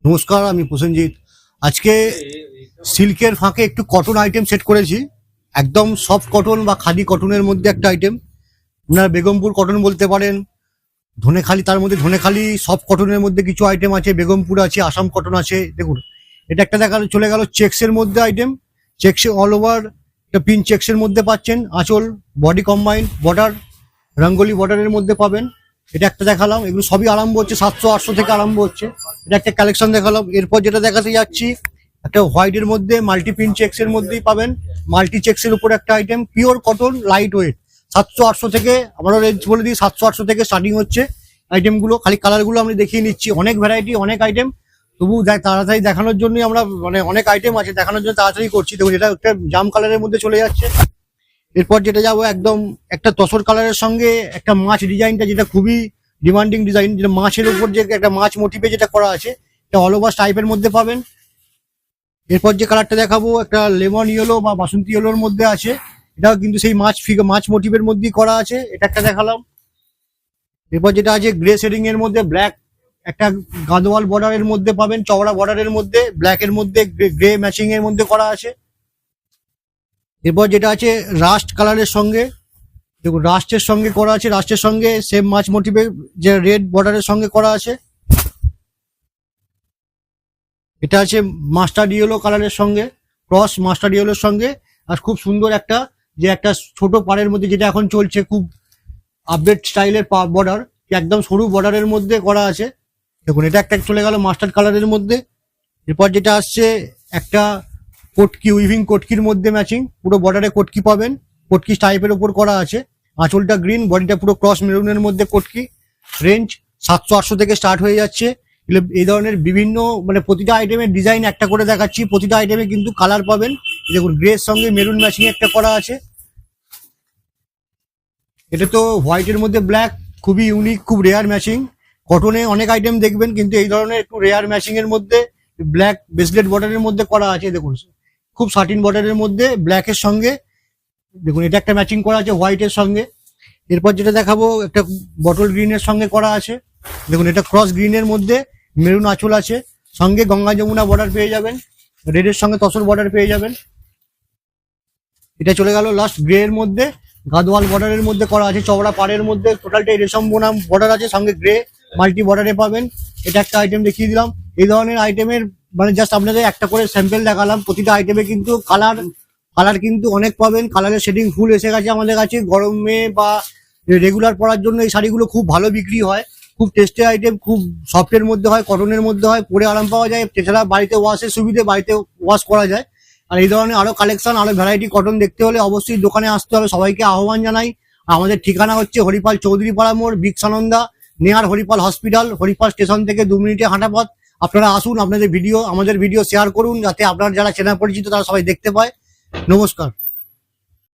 নমস্কার, আমি প্রসেনজিৎ। আজকে সিল্কের ফাঁকে একটু কটন আইটেম সেট করেছি। একদম সফট কটন বা খাদি কটনের মধ্যে একটা আইটেম। আপনারা বেগমপুর কটন বলতে পারেন, ধনেখালি, তার মধ্যে ধনেখালি সফট কটনের মধ্যে কিছু আইটেম আছে, বেগমপুর আছে, আসাম কটন আছে। দেখুন, এটা একটা দেখা চলে গেল চেক্সের মধ্যে আইটেম। চেক্স অল ওভার, একটা পিন চেক্সের মধ্যে পাচ্ছেন। আঁচল, বডি কম্বাইন্ড, বর্ডার, রঙ্গোলি বর্ডারের মধ্যে পাবেন। এটা একটা দেখালাম। এগুলো সবই আরম্ভ হচ্ছে 700-800 থেকে আরম্ভ হচ্ছে। এটা একটা কালেকশন দেখালাম। এরপর যেটা দেখাতে যাচ্ছি, একটা হোয়াইটের মধ্যে মাল্টি পিন চেক্স এর মধ্যেই পাবেন। মাল্টি চেক্স এর উপর একটা item, pure cotton, light weight. 700-800 থেকে, আমরা রেঞ্জ বলে দিই, 700-800 থেকে স্টার্টিং হচ্ছে আইটেমগুলো। খালি কালারগুলো আমি দেখিয়ে নিচ্ছি। অনেক ভ্যারাইটি, অনেক আইটেম। তবু তাড়াতাড়ি দেখানোর জন্যই আমরা, মানে অনেক আইটেম আছে দেখানোর জন্য তাড়াতাড়ি করছি। দেখুন, এটা একটা জাম কালারের মধ্যে চলে যাচ্ছে। এরপর যেটা যাবো, একদম একটা তসর কালারের সঙ্গে একটা মাছ ডিজাইনটা, যেটা খুবই ডিমান্ডিং ডিজাইন, যেটা মাছের উপর যে একটা মাছ মোটিভে যেটা করা আছে, এটা অল ওভার টাইপের মধ্যে পাবেন। এরপর যে কালারটা দেখাবো, একটা লেমন ইয়েলো বা বাসন্তী ইয়েলোর মধ্যে আছে। এটাও কিন্তু সেই মাছ মোটিভের মধ্যেই করা আছে। এটা একটা দেখালাম। এরপর যেটা আছে গ্রে শেডিং এর মধ্যে ব্ল্যাক, একটা গাদোয়াল বর্ডারের মধ্যে পাবেন, চওড়া বর্ডারের মধ্যে ব্ল্যাক এর মধ্যে গ্রে ম্যাচিং এর মধ্যে করা আছে। এরপর যেটা আছে রাস্ট কালারের সঙ্গে, দেখুন রাস্টের সঙ্গে করা আছে, রাস্টের সঙ্গে সেম মাছ মোটিভে যে রেড বর্ডারের সঙ্গে করা আছে। এটা আছে মাস্টার্ড ইয়েলো কালারের সঙ্গে, ক্রস মাস্টার্ড ইয়েলোর সঙ্গে। আর খুব সুন্দর একটা, যে একটা ছোট পাড়ের মধ্যে যেটা এখন চলছে, খুব আপডেট স্টাইলের বর্ডার, একদম সরু বর্ডারের মধ্যে করা আছে। দেখুন, এটা একটা চলে গেল মাস্টার্ড কালারের মধ্যে। এরপর যেটা আসছে একটা কটকি, উইভিং কটকির মধ্যে ম্যাচিং, পুরো বর্ডারে কটকি পাবেন, কটকি টাইপের উপর করা আছে। আঁচলটা গ্রিন, বডিটা পুরো ক্রস মেরুনের মধ্যে কটকি। রেঞ্জ 700-800 থেকে স্টার্ট হয়ে যাচ্ছে। এই ধরনের বিভিন্ন, মানে প্রতিটা আইটেমের ডিজাইন একটা করে দেখাচ্ছি। প্রতিটা আইটেমে কিন্তু কালার পাবেন। দেখুন, গ্রের সঙ্গে মেরুন ম্যাচিং একটা করা আছে। এটা তো হোয়াইটের মধ্যে ব্ল্যাক, খুবই ইউনিক, খুব রেয়ার ম্যাচিং। কটনে অনেক আইটেম দেখবেন, কিন্তু এই ধরনের একটু রেয়ার ম্যাচিং এর মধ্যে ব্ল্যাক বেসলেট বর্ডারের মধ্যে করা আছে। দেখুন, খুব সাটিন বর্ডারের মধ্যে ব্ল্যাকের সঙ্গে। দেখুন, এটা একটা ম্যাচিং করা আছে হোয়াইটের সঙ্গে। এরপর যেটা দেখাবো, একটা বটল গ্রিনের সঙ্গে করা আছে। দেখুন, এটা ক্রস গ্রিনের মধ্যে মেরুন আঁচল আছে, সঙ্গে গঙ্গা যমুনা বর্ডার পেয়ে যাবেন, রেডের সঙ্গে তসর বর্ডার পেয়ে যাবেন। এটা চলে গেল লাস্ট গ্রে এর মধ্যে, গাদোয়াল বর্ডারের মধ্যে করা আছে, চওড়া পাড়ের মধ্যে টোটালটাই রেশম বোনা বর্ডার আছে, সঙ্গে গ্রে মাল্টি বর্ডারে পাবেন। এটা একটা আইটেম দেখিয়ে দিলাম। এই ধরনের আইটেমের, মানে জাস্ট আপনাদের একটা করে স্যাম্পল দেখালাম। প্রতিটা আইটেমে কিন্তু কালার কিন্তু অনেক পাবেন। কালারের শেডিং ফুল এসে গেছে আমাদের কাছে। গরমে বা রেগুলার পরার জন্য এই শাড়িগুলো খুব ভালো বিক্রি হয়। খুব টেস্টি আইটেম, খুব সফটের মধ্যে হয়, কটনের মধ্যে হয়, পরে আরাম পাওয়া যায়। এছাড়া বাড়িতে ওয়াশের সুবিধে, বাড়িতে ওয়াশ করা যায়। আর এই ধরনের আরো কালেকশন, আরো ভ্যারাইটি কটন দেখতে হলে অবশ্যই দোকানে আসতে হবে। সবাইকে আহ্বান জানাই। আমাদের ঠিকানা হচ্ছে হরিপাল চৌধুরী পাড়া মোড়, বিক্সানন্দা, নেয়ার হরিপাল হসপিটাল, হরিপাল স্টেশন থেকে 2 মিনিটে হাঁটা পথ। আপনারা আসুন, আমাদের ভিডিও শেয়ার করুন, যাতে আপনার যারা চেনা পরিচিত তারা সবাই দেখতে পায়। নমস্কার।